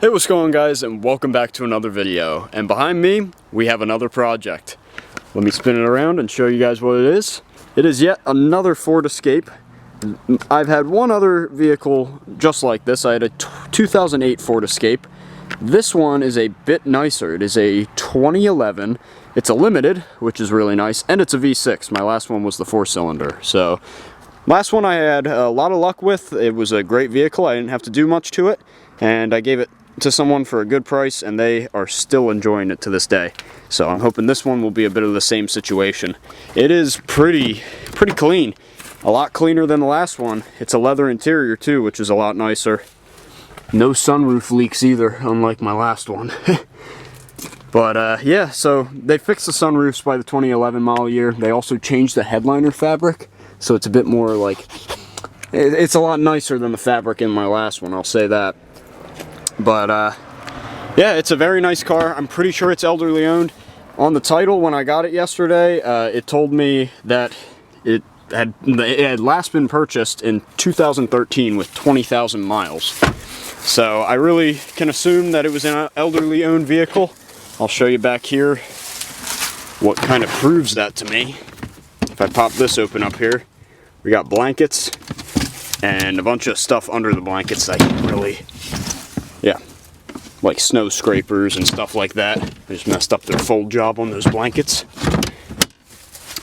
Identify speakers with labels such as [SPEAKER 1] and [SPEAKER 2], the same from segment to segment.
[SPEAKER 1] Hey, what's going on, guys, and welcome back to another video. And behind me we have another project. Let me spin it around and show you guys what it is. It is yet another Ford Escape. I've had one other vehicle just like this. I had a 2008 Ford Escape. This one is a bit nicer. It is a 2011. It's a limited, which is really nice, and it's a V6. My last one was the 4-cylinder. So last one I had a lot of luck with. It was a great vehicle. I didn't have to do much to it, and I gave it to someone for a good price, and they are still enjoying it to this day. So I'm hoping this one will be a bit of the same situation. It is pretty clean. A lot cleaner than the last one. It's a leather interior too, which is a lot nicer. No sunroof leaks either, unlike my last one. But yeah, so they fixed the sunroofs by the 2011 model year. They also changed the headliner fabric, so it's a bit more like, it's a lot nicer than the fabric in my last one, I'll say that. But yeah, it's a very nice car. I'm pretty sure it's elderly owned. On the title, when I got it yesterday, it told me that it had last been purchased in 2013 with 20,000 miles. So I really can assume that it was an elderly owned vehicle. I'll show you back here what kind of proves that to me. If I pop this open up here, we got blankets and a bunch of stuff under the blankets that really, yeah, like snow scrapers and stuff like that. I just messed up their fold job on those blankets.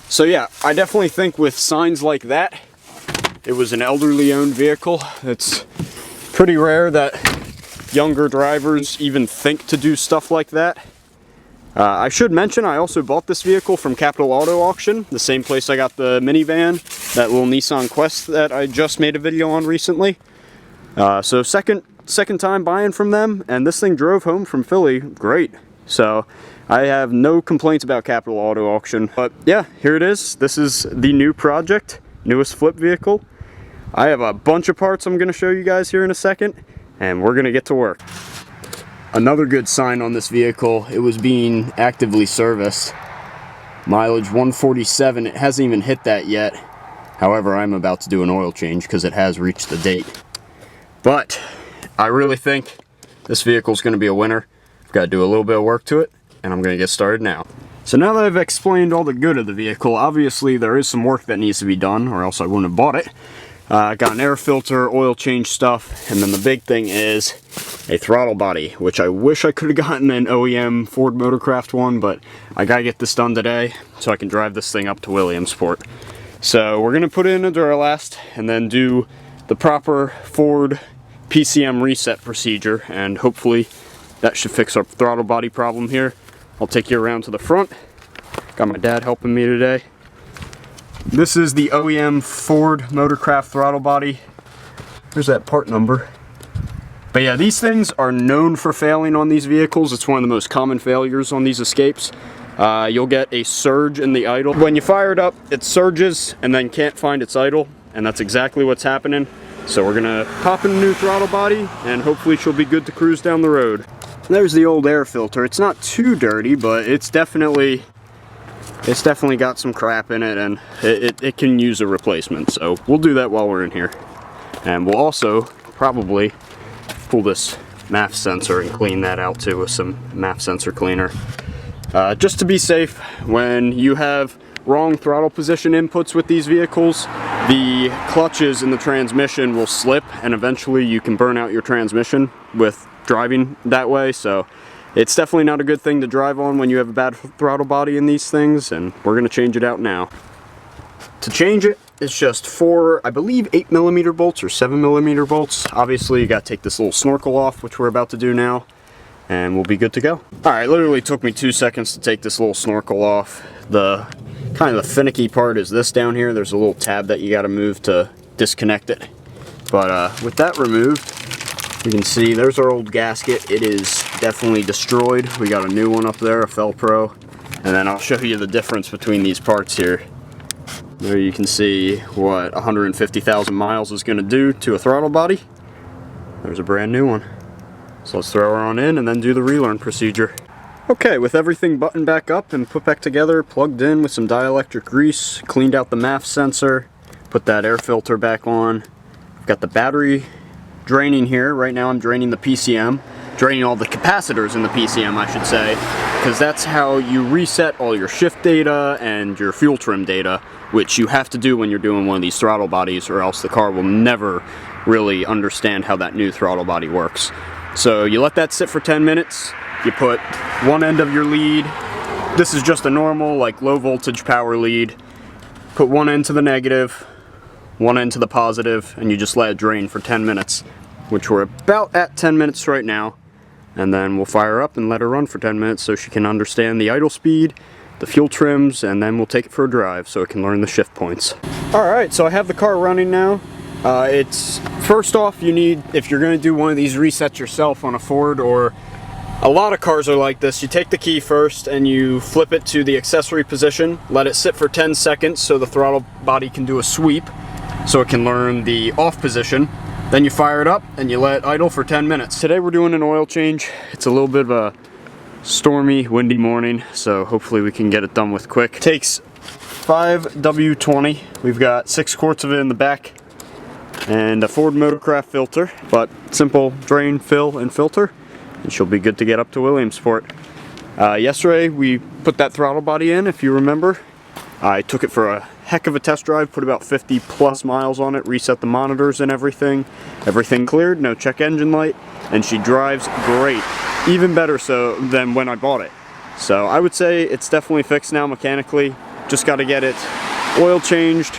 [SPEAKER 1] So yeah, I definitely think with signs like that, it was an elderly owned vehicle. It's pretty rare that younger drivers even think to do stuff like that. I should mention I also bought this vehicle from Capital Auto Auction, the same place I got the minivan, that little Nissan Quest that I just made a video on recently. So second time buying from them, and this thing drove home from Philly great. So I have no complaints about Capital Auto Auction. But yeah, here it is. This is the new project, newest flip vehicle. I have a bunch of parts I'm going to show you guys here in a second, and we're going to get to work. Another good sign on this vehicle, it was being actively serviced. Mileage 147, it hasn't even hit that yet. However, I'm about to do an oil change because it has reached the date. But I really think this vehicle is going to be a winner. I've got to do a little bit of work to it, and I'm going to get started now. So now that I've explained all the good of the vehicle, obviously there is some work that needs to be done, or else I wouldn't have bought it. I got an air filter, oil change stuff, and then the big thing is a throttle body, which I wish I could have gotten an OEM Ford Motorcraft one, but I gotta get this done today so I can drive this thing up to Williamsport. So we're gonna put it in a Duralast and then do the proper Ford PCM reset procedure, and hopefully that should fix our throttle body problem here. I'll take you around to the front. Got my dad helping me today. This is the OEM Ford Motorcraft throttle body. There's that part number. But yeah, these things are known for failing on these vehicles. It's one of the most common failures on these Escapes. You'll get a surge in the idle. When you fire it up, it surges and then can't find its idle, and that's exactly what's happening. So we're gonna pop in a new throttle body, and hopefully she'll be good to cruise down the road. There's the old air filter. It's not too dirty, but it's definitely got some crap in it, and it can use a replacement. So we'll do that while we're in here. And we'll also probably pull this MAF sensor and clean that out too with some MAF sensor cleaner. Just to be safe, when you have wrong throttle position inputs with these vehicles, the clutches in the transmission will slip, and eventually you can burn out your transmission with driving that way. So it's definitely not a good thing to drive on when you have a bad throttle body in these things, and we're going to change it out now. To change it, it's just 4, I believe 8mm bolts or 7mm bolts. Obviously you got to take this little snorkel off, which we're about to do now, and we'll be good to go. Alright, literally took me 2 seconds to take this little snorkel off. The kind of the finicky part is this down here. There's a little tab that you got to move to disconnect it. But with that removed, you can see there's our old gasket. It is definitely destroyed. We got a new one up there, a Felpro. And then I'll show you the difference between these parts here. There you can see what 150,000 miles is going to do to a throttle body. There's a brand new one. So let's throw her on in and then do the relearn procedure. Okay, with everything buttoned back up and put back together, plugged in with some dielectric grease, cleaned out the MAF sensor, put that air filter back on. I've got the battery draining here. Right now I'm draining the PCM. draining all the capacitors in the PCM, I should say, because that's how you reset all your shift data and your fuel trim data, which you have to do when you're doing one of these throttle bodies, or else the car will never really understand how that new throttle body works. So you let that sit for 10 minutes, you put one end of your lead, this is just a normal like low voltage power lead, put one end to the negative, one end to the positive, and you just let it drain for 10 minutes, which we're about at 10 minutes right now. And then we'll fire up and let her run for 10 minutes so she can understand the idle speed, the fuel trims, and then we'll take it for a drive so it can learn the shift points. Alright, so I have the car running now. It's first off, you need, if you're going to do one of these resets yourself on a Ford, or a lot of cars are like this, you take the key first and you flip it to the accessory position, let it sit for 10 seconds so the throttle body can do a sweep so it can learn the off position. Then you fire it up and you let it idle for 10 minutes. Today we're doing an oil change. It's a little bit of a stormy, windy morning, so hopefully we can get it done with quick. Takes 5W20. We've got 6 quarts of it in the back and a Ford Motorcraft filter, but simple drain, fill, and filter, and she'll be good to get up to Williamsport. Yesterday we put that throttle body in, if you remember. I took it for a heck of a test drive, put about 50 plus miles on it, reset the monitors and everything. Everything cleared, no check engine light, and she drives great. Even better so than when I bought it. So I would say it's definitely fixed now mechanically. Just got to get it oil changed,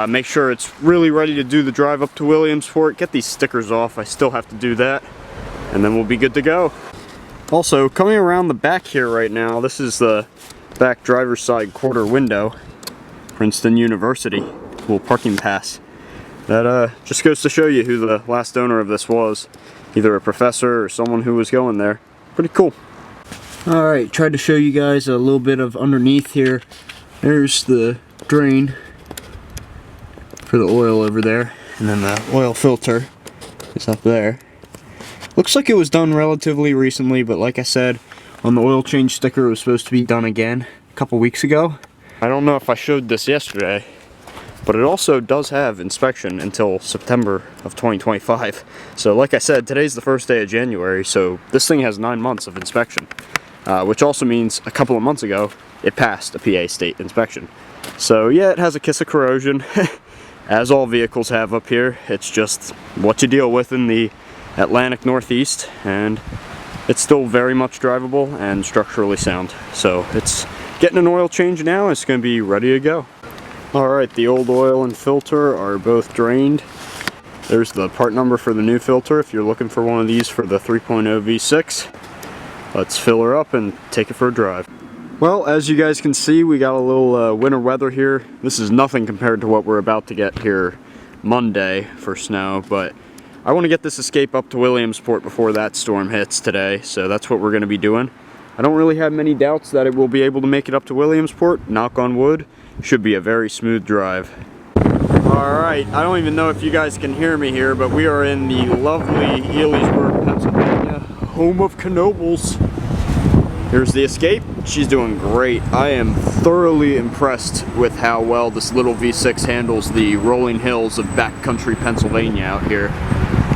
[SPEAKER 1] make sure it's really ready to do the drive up to Williamsport, get these stickers off, I still have to do that, and then we'll be good to go. Also, coming around the back here right now, this is the back driver's side quarter window, Princeton University, little parking pass. That just goes to show you who the last owner of this was. Either a professor or someone who was going there. Pretty cool. Alright, tried to show you guys a little bit of underneath here. There's the drain for the oil over there, and then the oil filter is up there. Looks like it was done relatively recently, but like I said, on the oil change sticker it was supposed to be done again a couple weeks ago. I don't know if I showed this yesterday, but it also does have inspection until September of 2025. So like I said, today's the first day of January, so this thing has 9 months of inspection, which also means a couple of months ago it passed a PA state inspection. So yeah, it has a kiss of corrosion, as all vehicles have up here. It's just what you deal with in the Atlantic Northeast, and it's still very much drivable and structurally sound. So it's getting an oil change now, and it's going to be ready to go. Alright, the old oil and filter are both drained. There's the part number for the new filter if you're looking for one of these for the 3.0 V6. Let's fill her up and take it for a drive. Well, as you guys can see, we got a little winter weather here. This is nothing compared to what we're about to get here Monday for snow, but I want to get this Escape up to Williamsport before that storm hits today, so that's what we're going to be doing. I don't really have many doubts that it will be able to make it up to Williamsport. Knock on wood. Should be a very smooth drive. Alright, I don't even know if you guys can hear me here, but we are in the lovely Elysburg, Pennsylvania, home of Knoebels. Here's the Escape. She's doing great. I am thoroughly impressed with how well this little V6 handles the rolling hills of backcountry Pennsylvania out here.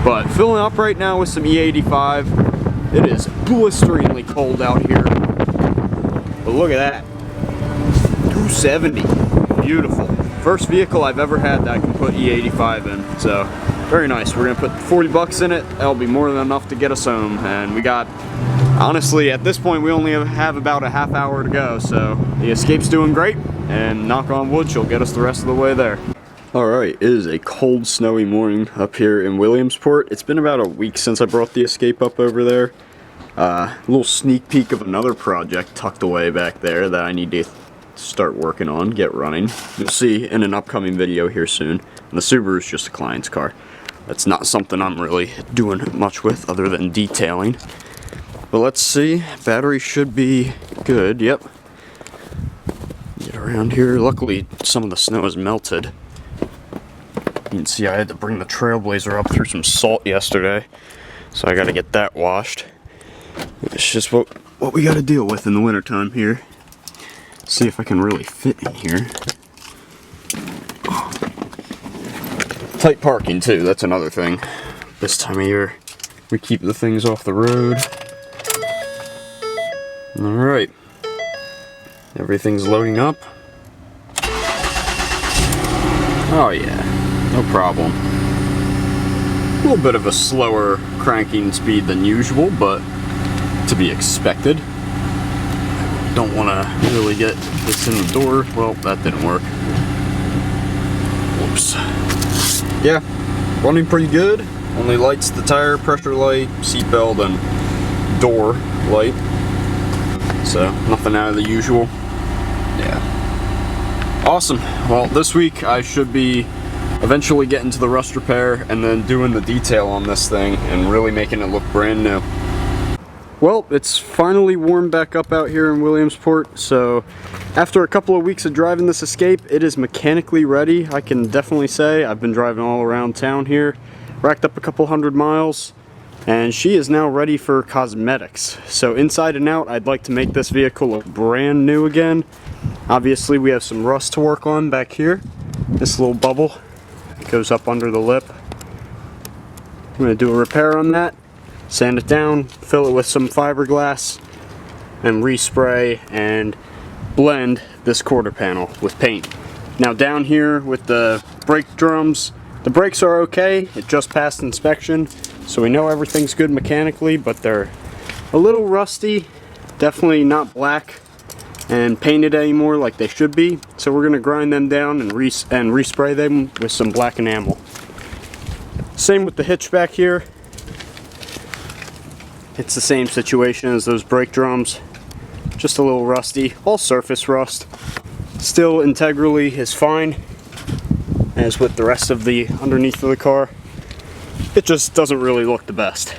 [SPEAKER 1] But filling up right now with some E85. It is blisteringly cold out here. But look at that. 270. Beautiful. First vehicle I've ever had that I can put E85 in. So, very nice. We're going to put 40 bucks in it. That'll be more than enough to get us home. And we got, honestly, at this point we only have about a half hour to go. So, the Escape's doing great. And knock on wood, she'll get us the rest of the way there. Alright, it is a cold, snowy morning up here in Williamsport. It's been about a week since I brought the Escape up over there. A little sneak peek of another project tucked away back there that I need to start working on, get running. You'll see in an upcoming video here soon. And the Subaru's just a client's car. That's not something I'm really doing much with other than detailing. But let's see, battery should be good, yep. Get around here, luckily some of the snow has melted. You can see I had to bring the Trailblazer up through some salt yesterday, so I gotta get that washed. It's just what we gotta deal with in the wintertime here. See if I can really fit in here. Tight parking too, that's another thing. This time of year, we keep the things off the road. Alright. Everything's loading up. Oh yeah, no problem. A little bit of a slower cranking speed than usual, but to be expected. Don't want to really get this in the door. Well, that didn't work. Whoops. Yeah, running pretty good. Only lights the tire pressure light, seatbelt, and door light. So, nothing out of the usual. Yeah. Awesome. Well, this week I should be eventually getting to the rust repair and then doing the detail on this thing and really making it look brand new. Well, it's finally warmed back up out here in Williamsport, so after a couple of weeks of driving this Escape, it is mechanically ready. I can definitely say I've been driving all around town here, racked up a couple 100 miles, and she is now ready for cosmetics. So inside and out, I'd like to make this vehicle look brand new again. Obviously, we have some rust to work on back here. This little bubble goes up under the lip. I'm going to do a repair on that, sand it down, fill it with some fiberglass, and respray and blend this quarter panel with paint. Now down here with the brake drums, the brakes are okay. It just passed inspection, so we know everything's good mechanically, but they're a little rusty, definitely not black and painted anymore like they should be. So we're going to grind them down and respray them with some black enamel. Same with the hitch back here. It's the same situation as those brake drums, just a little rusty, all surface rust. Still integrally is fine, as with the rest of the underneath of the car. It just doesn't really look the best.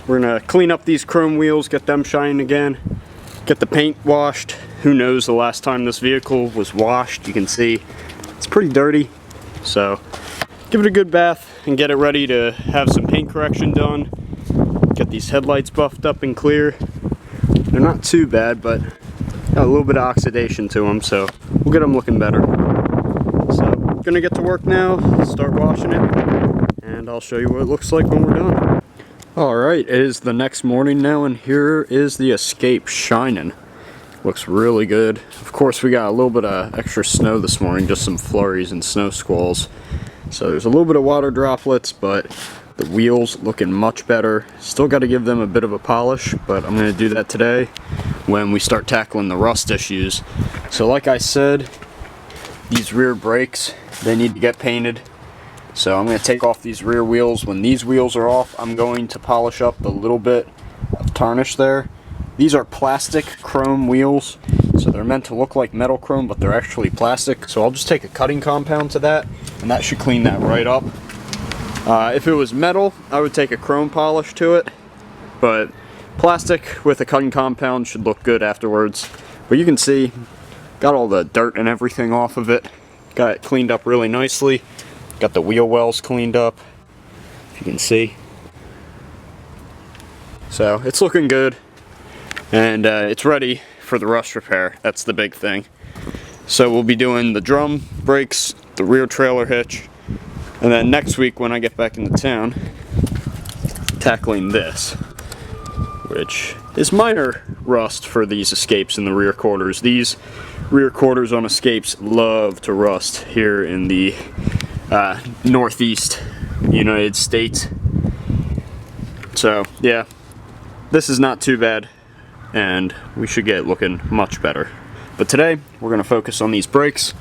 [SPEAKER 1] We're gonna clean up these chrome wheels, get them shining again, get the paint washed. Who knows the last time this vehicle was washed. You can see it's pretty dirty, so give it a good bath and get it ready to have some paint correction done. Get these headlights buffed up and clear. They're not too bad, but got a little bit of oxidation to them, so we'll get them looking better. So gonna get to work now, start washing it, and I'll show you what it looks like when we're done. Alright, it is the next morning now, and here is the Escape shining. Looks really good. Of course, we got a little bit of extra snow this morning, just some flurries and snow squalls. So there's a little bit of water droplets, but the wheels looking much better. Still got to give them a bit of a polish, but I'm going to do that today when we start tackling the rust issues. So like I said, these rear brakes, they need to get painted. So I'm going to take off these rear wheels. When these wheels are off, I'm going to polish up the little bit of tarnish there. These are plastic chrome wheels, so they're meant to look like metal chrome, but they're actually plastic. So I'll just take a cutting compound to that, and that should clean that right up. If it was metal, I would take a chrome polish to it, but plastic with a cutting compound should look good afterwards. But you can see, got all the dirt and everything off of it. Got it cleaned up really nicely. Got the wheel wells cleaned up, if you can see. So it's looking good, and it's ready for the rust repair. That's the big thing. So we'll be doing the drum brakes, the rear trailer hitch, and then next week when I get back into town, tackling this, which is minor rust for these Escapes in the rear quarters. These rear quarters on Escapes love to rust here in the Northeast United States. So yeah, this is not too bad, and we should get it looking much better. But today we're going to focus on these brakes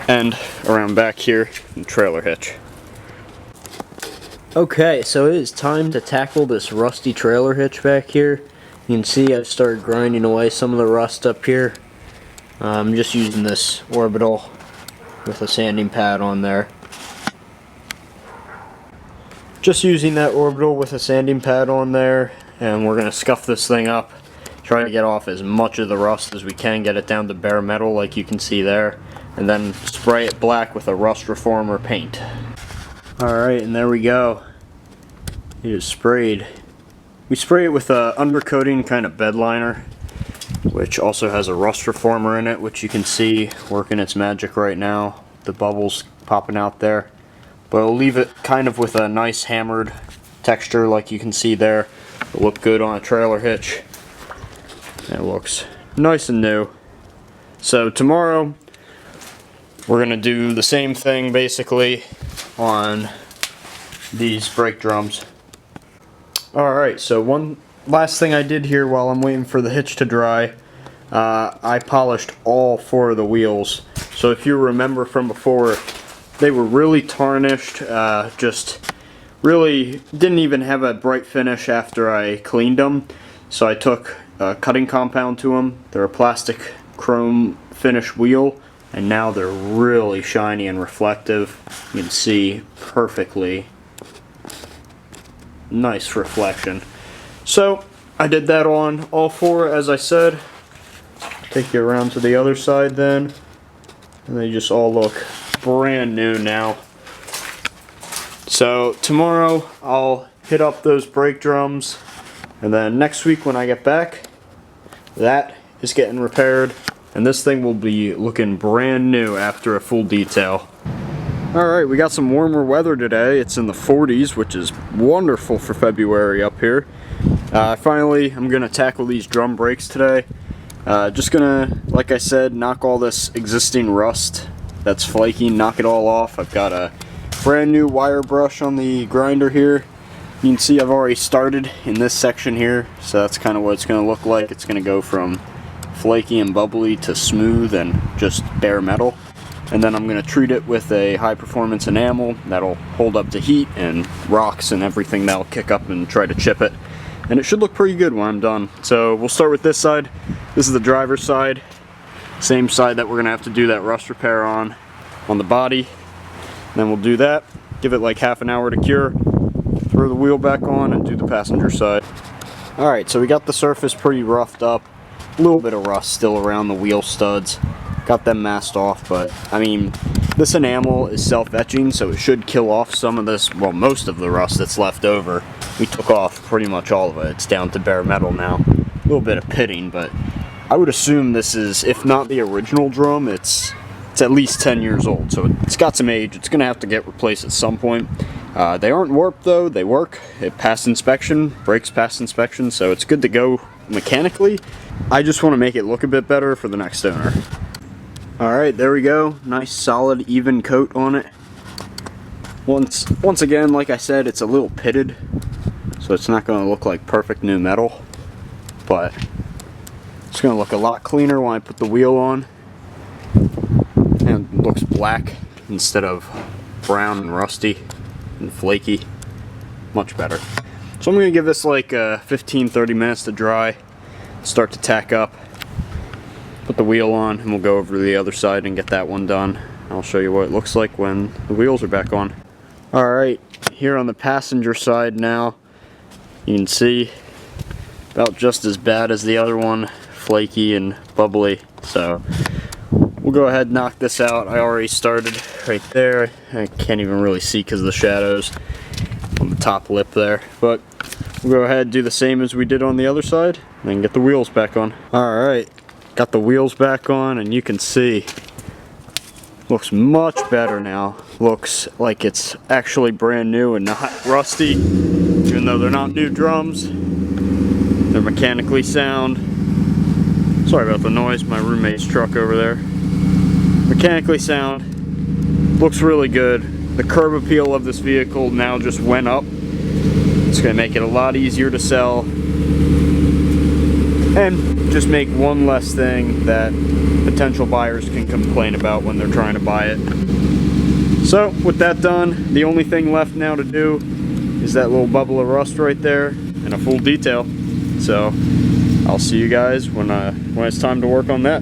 [SPEAKER 1] and around back here, the trailer hitch.
[SPEAKER 2] Okay, so it is time to tackle this rusty trailer hitch back here. You can see I've started grinding away some of the rust up here. I'm just using this orbital with a sanding pad on there. Just using that orbital with a sanding pad on there, and we're going to scuff this thing up. Try to get off as much of the rust as we can, get it down to bare metal like you can see there, and then spray it black with a rust reformer paint. Alright, and there we go. It is sprayed. We spray it with a undercoating kind of bed liner, which also has a rust reformer in it, which you can see working its magic right now. The bubbles popping out there. But we'll leave it kind of with a nice hammered texture like you can see there. It'll look good on a trailer hitch. It looks nice and new. So tomorrow we're gonna do the same thing basically on these brake drums. Alright, so one last thing I did here while I'm waiting for the hitch to dry, I polished all 4 of the wheels. So if you remember from before, they were really tarnished, just really didn't even have a bright finish after I cleaned them. So I took cutting compound to them. They're a plastic chrome finish wheel, and now they're really shiny and reflective. You can see perfectly. Nice reflection. So I did that on all 4, as I said. Take you around to the other side then, and they just all look brand new now. So tomorrow I'll hit up those brake drums, and then next week when I get back, that is getting repaired, and this thing will be looking brand new after a full detail. Alright, we got some warmer weather today. It's in the 40s, which is wonderful for February up here. Finally, I'm going to tackle these drum brakes today. Just gonna, like I said, knock all this existing rust that's flaky, knock it all off. I've got a brand new wire brush on the grinder here. You can see I've already started in this section here, so that's kind of what it's going to look like. It's going to go from flaky and bubbly to smooth and just bare metal. And then I'm going to treat it with a high performance enamel that'll hold up to heat and rocks and everything that'll kick up and try to chip it. And it should look pretty good when I'm done. So we'll start with this side. This is the driver's side. Same side that we're going to have to do that rust repair on the body. Then we'll do that, give it like half an hour to cure, throw the wheel back on, and do the passenger side. Alright, so we got the surface pretty roughed up. A little bit of rust still around the wheel studs. Got them masked off, but I mean, this enamel is self-etching, so it should kill off some of this, well, most of the rust that's left over. We took off pretty much all of it. It's down to bare metal now. A little bit of pitting, but I would assume this is, if not the original drum, it's at least 10 years old, so it's got some age. It's going to have to get replaced at some point. They aren't warped though, they work. It passed inspection, brakes passed inspection, so it's good to go mechanically. I just want to make it look a bit better for the next owner. Alright, there we go. Nice solid even coat on it. Once again, like I said, it's a little pitted, so it's not going to look like perfect new metal, but it's going to look a lot cleaner when I put the wheel on. And it looks black instead of brown and rusty and flaky. Much better. So I'm going to give this like 15-30 minutes to dry, start to tack up, put the wheel on, and we'll go over to the other side and get that one done. I'll show you what it looks like when the wheels are back on. Alright, here on the passenger side now, you can see about just as bad as the other one, flaky and bubbly. So we'll go ahead and knock this out. I already started right there. I can't even really see because of the shadows on the top lip there, but we'll go ahead and do the same as we did on the other side and get the wheels back on. Alright, got the wheels back on, and you can see looks much better now. Looks like it's actually brand new and not rusty, even though they're not new drums. They're mechanically sound. Sorry about the noise, my roommate's truck over there. Mechanically sound. Looks really good. The curb appeal of this vehicle now just went up. It's going to make it a lot easier to sell, and just make one less thing that potential buyers can complain about when they're trying to buy it. So with that done, the only thing left now to do is that little bubble of rust right there and a full detail. So I'll see you guys when it's time to work on that.